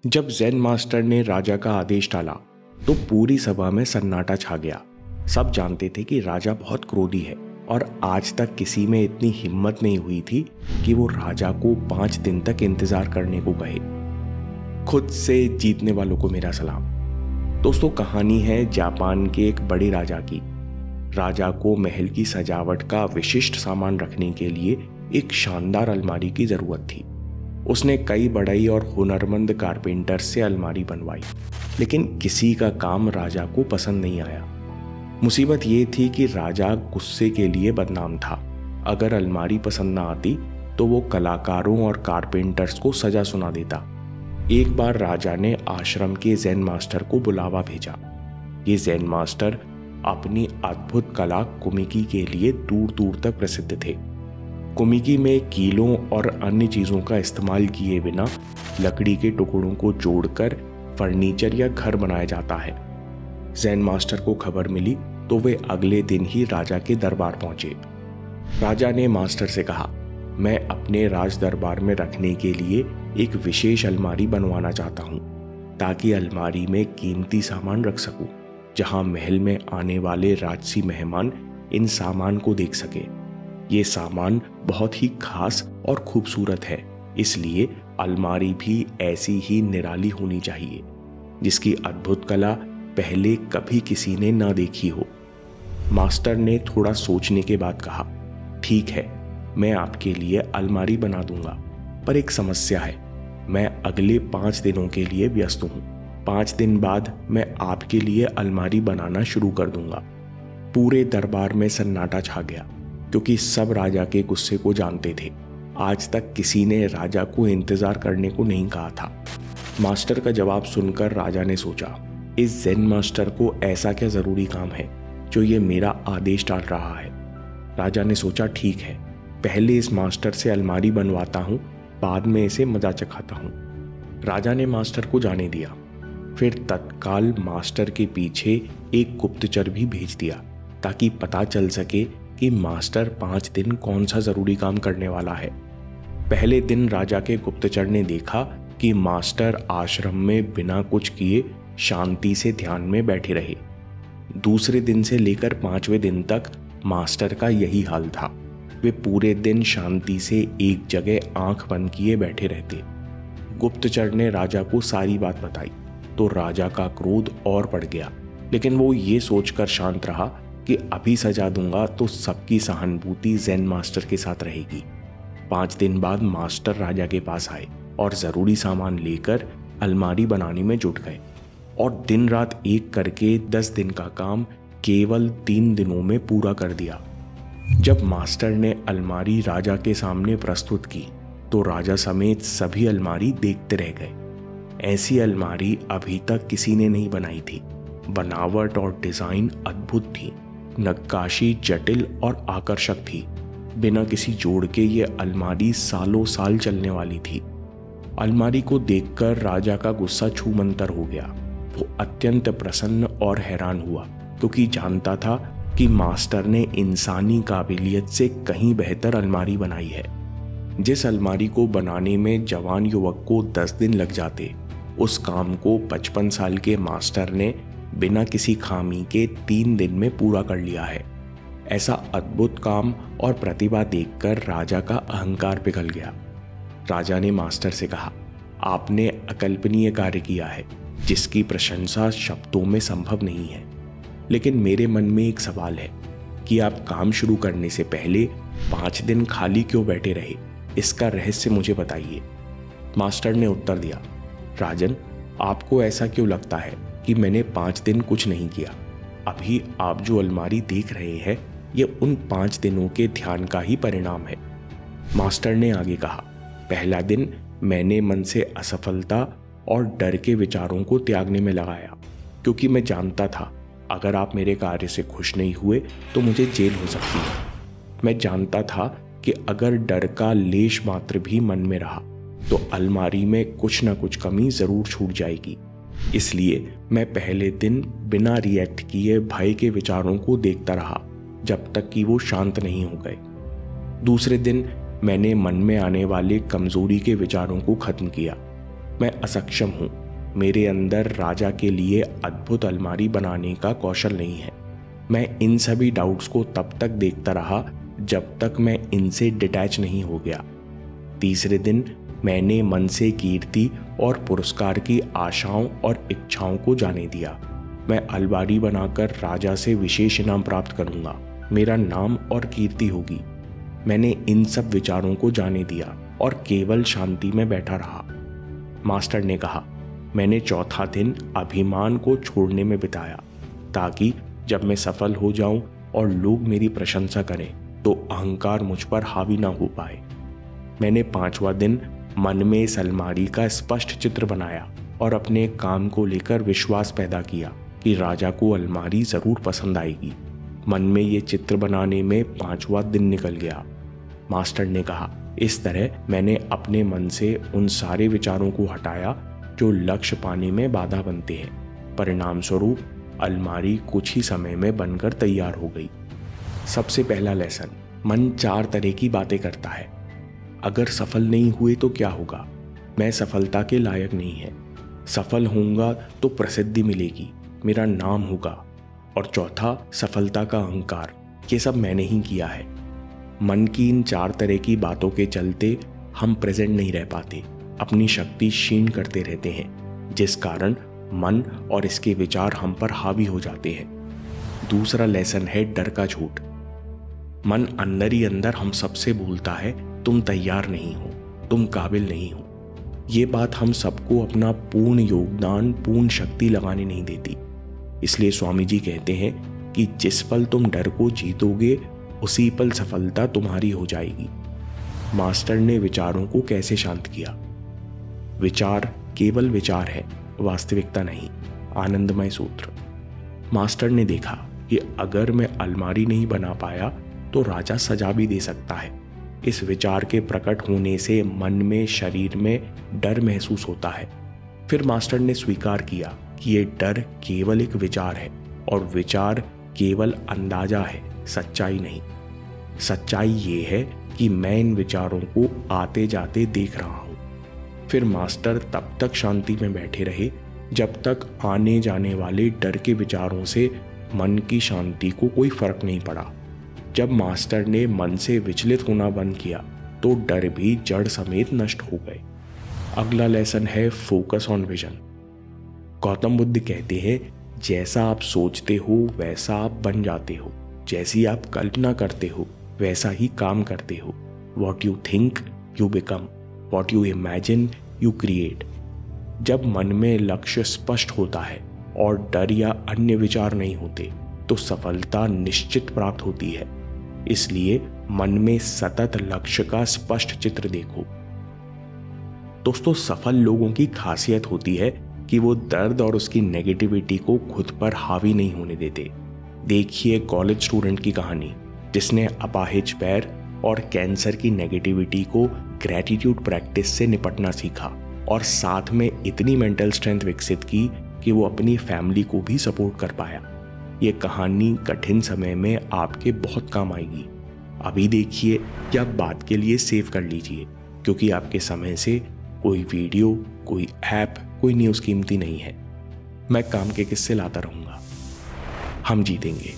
जब Zen master ने राजा का आदेश डाला तो पूरी सभा में सन्नाटा छा गया। सब जानते थे कि राजा बहुत क्रोधी है और आज तक किसी में इतनी हिम्मत नहीं हुई थी कि वो राजा को 5 दिन तक इंतजार करने को कहे। खुद से जीतने वालों को मेरा सलाम। दोस्तों, कहानी है जापान के एक बड़े राजा की। राजा को महल की सजावट का विशिष्ट सामान रखने के लिए एक शानदार अलमारी की जरूरत थी। उसने कई बढ़ई और हुनरमंद कारपेंटर से अलमारी बनवाई, लेकिन किसी का काम राजा को पसंद नहीं आया। मुसीबत ये थी कि राजा गुस्से के लिए बदनाम था। अगर अलमारी पसंद ना आती तो वो कलाकारों और कारपेंटर्स को सजा सुना देता। एक बार राजा ने आश्रम के ज़ेन मास्टर को बुलावा भेजा। ये ज़ेन मास्टर अपनी अद्भुत कला कुमिकी के लिए दूर दूर तक प्रसिद्ध थे। कुमिकी में कीलों और अन्य चीज़ों का इस्तेमाल किए बिना लकड़ी के टुकड़ों को जोड़कर फर्नीचर या घर बनाया जाता है। ज़ेन मास्टर को खबर मिली तो वे अगले दिन ही राजा के दरबार पहुंचे। राजा ने मास्टर से कहा, मैं अपने राज दरबार में रखने के लिए एक विशेष अलमारी बनवाना चाहता हूं, ताकि अलमारी में कीमती सामान रख सकूं, जहां महल में आने वाले राजसी मेहमान इन सामान को देख सके। ये सामान बहुत ही खास और खूबसूरत है, इसलिए अलमारी भी ऐसी ही निराली होनी चाहिए, जिसकी अद्भुत कला पहले कभी किसी ने ना देखी हो। मास्टर ने थोड़ा सोचने के बाद कहा, ठीक है, मैं आपके लिए अलमारी बना दूंगा, पर एक समस्या है। मैं अगले 5 दिनों के लिए व्यस्त हूं। 5 दिन बाद मैं आपके लिए अलमारी बनाना शुरू कर दूंगा। पूरे दरबार में सन्नाटा छा गया, क्योंकि सब राजा के गुस्से को जानते थे। आज तक किसी ने राजा को इंतजार करने को नहीं कहा था। मास्टर का जवाब सुनकर राजा ने सोचा, इस ज़ेन मास्टर को ऐसा क्या जरूरी काम है जो ये मेरा आदेश डाल रहा है। राजा ने सोचा, ठीक है, पहले इस मास्टर से अलमारी बनवाता हूं, बाद में इसे मजा चखाता हूं। राजा ने मास्टर को जाने दिया। फिर तत्काल मास्टर के पीछे एक गुप्तचर भी भेज दिया, ताकि पता चल सके कि मास्टर 5 दिन कौन सा जरूरी काम करने वाला है। पहले दिन राजा के गुप्तचर ने देखा कि मास्टर आश्रम में बिना कुछ किए शांति से ध्यान में बैठे रहे। दूसरे दिन से लेकर 5वें दिन तक मास्टर का यही हाल था। वे पूरे दिन शांति से एक जगह आंख बंद किए बैठे रहते। गुप्तचर ने राजा को सारी बात बताई तो राजा का क्रोध और बढ़ गया, लेकिन वो ये सोचकर शांत रहा कि अभी सजा दूंगा तो सबकी सहानुभूति ज़ेन मास्टर के साथ रहेगी। 5 दिन बाद मास्टर राजा के पास आए और जरूरी सामान लेकर अलमारी बनाने में जुट गए, और दिन रात एक करके 10 दिन का काम केवल 3 दिनों में पूरा कर दिया। जब मास्टर ने अलमारी राजा के सामने प्रस्तुत की तो राजा समेत सभी अलमारी देखते रह गए। ऐसी अलमारी अभी तक किसी ने नहीं बनाई थी। बनावट और डिजाइन अद्भुत थी, नक्काशी जटिल और आकर्षक थी। बिना किसी जोड़ के ये अलमारी सालों साल चलने वाली थी। अलमारी को देखकर राजा का गुस्सा छूमंतर हो गया। वो अत्यंत प्रसन्न और हैरान हुआ, क्योंकि जानता था कि मास्टर ने इंसानी काबिलियत से कहीं बेहतर अलमारी बनाई है। जिस अलमारी को बनाने में जवान युवक को 10 दिन लग जाते, उस काम को 55 साल के मास्टर ने बिना किसी खामी के 3 दिन में पूरा कर लिया है। ऐसा अद्भुत काम और प्रतिभा देखकर राजा का अहंकार पिघल गया। राजा ने मास्टर से कहा, आपने अकल्पनीय कार्य किया है, जिसकी प्रशंसा शब्दों में संभव नहीं है। लेकिन मेरे मन में एक सवाल है कि आप काम शुरू करने से पहले 5 दिन खाली क्यों बैठे रहे? इसका रहस्य मुझे बताइए। मास्टर ने उत्तर दिया, राजन, आपको ऐसा क्यों लगता है कि मैंने 5 दिन कुछ नहीं किया? अभी आप जो अलमारी देख रहे हैं, ये उन 5 दिनों के ध्यान का ही परिणाम है। मास्टर ने आगे कहा, पहला दिन मैंने मन से असफलता और डर के विचारों को त्यागने में लगाया, क्योंकि मैं जानता था अगर आप मेरे कार्य से खुश नहीं हुए तो मुझे जेल हो सकती है। मैं जानता था कि अगर डर का लेश मात्र भी मन में रहा तो अलमारी में कुछ ना कुछ कमी जरूर छूट जाएगी। इसलिए मैं पहले दिन बिना रिएक्ट किए भय के विचारों को देखता रहा, जब तक कि वो शांत नहीं हो गए। दूसरे दिन मैंने मन में आने वाले कमजोरी के विचारों को खत्म किया। मैं असक्षम हूँ। मेरे अंदर राजा के लिए अद्भुत अलमारी बनाने का कौशल नहीं है। मैं इन सभी डाउट्स को तब तक देखता रहा जब तक मैं इनसे डिटैच नहीं हो गया। तीसरे दिन मैंने मन से कीर्ति और पुरस्कार की आशाओं और इच्छाओं को जाने दिया। मैं अलमारी बनाकर राजा से विशेष इनाम प्राप्त करूंगा, मेरा नाम और कीर्ति होगी। मैंने इन सब विचारों को जाने दिया और केवल शांति में बैठा रहा। मास्टर ने कहा, मैंने चौथा दिन अभिमान को छोड़ने में बिताया ताकि जब मैं सफल हो जाऊं और लोग मेरी प्रशंसा करें तो अहंकार मुझ पर हावी ना हो पाए। मैंने 5वां दिन मन में इस अलमारी का स्पष्ट चित्र बनाया और अपने काम को लेकर विश्वास पैदा किया कि राजा को अलमारी जरूर पसंद आएगी। मन में ये चित्र बनाने में 5वां दिन निकल गया। मास्टर ने कहा, इस तरह मैंने अपने मन से उन सारे विचारों को हटाया जो लक्ष्य पाने में बाधा बनते हैं। परिणाम स्वरूप अलमारी कुछ ही समय में बनकर तैयार हो गई। सबसे पहला लेसन, मन 4 तरह की बातें करता है। अगर सफल नहीं हुए तो क्या होगा? मैं सफलता के लायक नहीं है। सफल होऊंगा तो प्रसिद्धि मिलेगी, मेरा नाम होगा। और चौथा, सफलता का अहंकार, ये सब मैंने ही किया है। मन की इन 4 तरह की बातों के चलते हम प्रेजेंट नहीं रह पाते, अपनी शक्ति क्षीण करते रहते हैं, जिस कारण मन और इसके विचार हम पर हावी हो जाते हैं। दूसरा लेसन है डर का झूठ। मन अंदर ही अंदर हम सबसे बोलता है, तुम तैयार नहीं हो, तुम काबिल नहीं हो। ये बात हम सबको अपना पूर्ण योगदान, पूर्ण शक्ति लगाने नहीं देती। इसलिए स्वामी जी कहते हैं कि जिस पल तुम डर को जीतोगे उसी पल सफलता तुम्हारी हो जाएगी। मास्टर ने विचारों को कैसे शांत किया? विचार केवल विचार है, वास्तविकता नहीं। आनंदमय सूत्र। मास्टर ने देखा कि अगर मैं अलमारी नहीं बना पाया तो राजा सजा भी दे सकता है। इस विचार के प्रकट होने से मन में, शरीर में डर महसूस होता है। फिर मास्टर ने स्वीकार किया कि ये डर केवल एक विचार है और विचार केवल अंदाजा है, सच्चाई नहीं। सच्चाई ये है कि मैं इन विचारों को आते जाते देख रहा हूं। फिर मास्टर तब तक शांति में बैठे रहे जब तक आने जाने वाले डर के विचारों से मन की शांति को कोई फर्क नहीं पड़ा। जब मास्टर ने मन से विचलित होना बंद किया तो डर भी जड़ समेत नष्ट हो गए। अगला लेसन है focus on vision. Gautam Buddha कहते हैं, जैसा आप सोचते हो वैसा आप बन जाते हो, जैसी आप कल्पना करते हो वैसा ही काम करते हो। What you think you become, what you imagine you create. जब मन में लक्ष्य स्पष्ट होता है और डर या अन्य विचार नहीं होते तो सफलता निश्चित प्राप्त होती है। इसलिए मन में सतत लक्ष्य का स्पष्ट चित्र देखो। दोस्तों, सफल लोगों की खासियत होती है कि वो दर्द और उसकी नेगेटिविटी को खुद पर हावी नहीं होने देते। देखिए कॉलेज स्टूडेंट की कहानी, जिसने अपाहिज पैर और कैंसर की नेगेटिविटी को ग्रैटिट्यूड प्रैक्टिस से निपटना सीखा और साथ में इतनी मेंटल स्ट्रेंथ विकसित की कि वो अपनी फैमिली को भी सपोर्ट कर पाया। ये कहानी कठिन समय में आपके बहुत काम आएगी। अभी देखिए या बात के लिए सेव कर लीजिए, क्योंकि आपके समय से कोई वीडियो, कोई ऐप, कोई न्यूज़ कीमती नहीं है। मैं काम के किस्से लाता रहूँगा। हम जीतेंगे।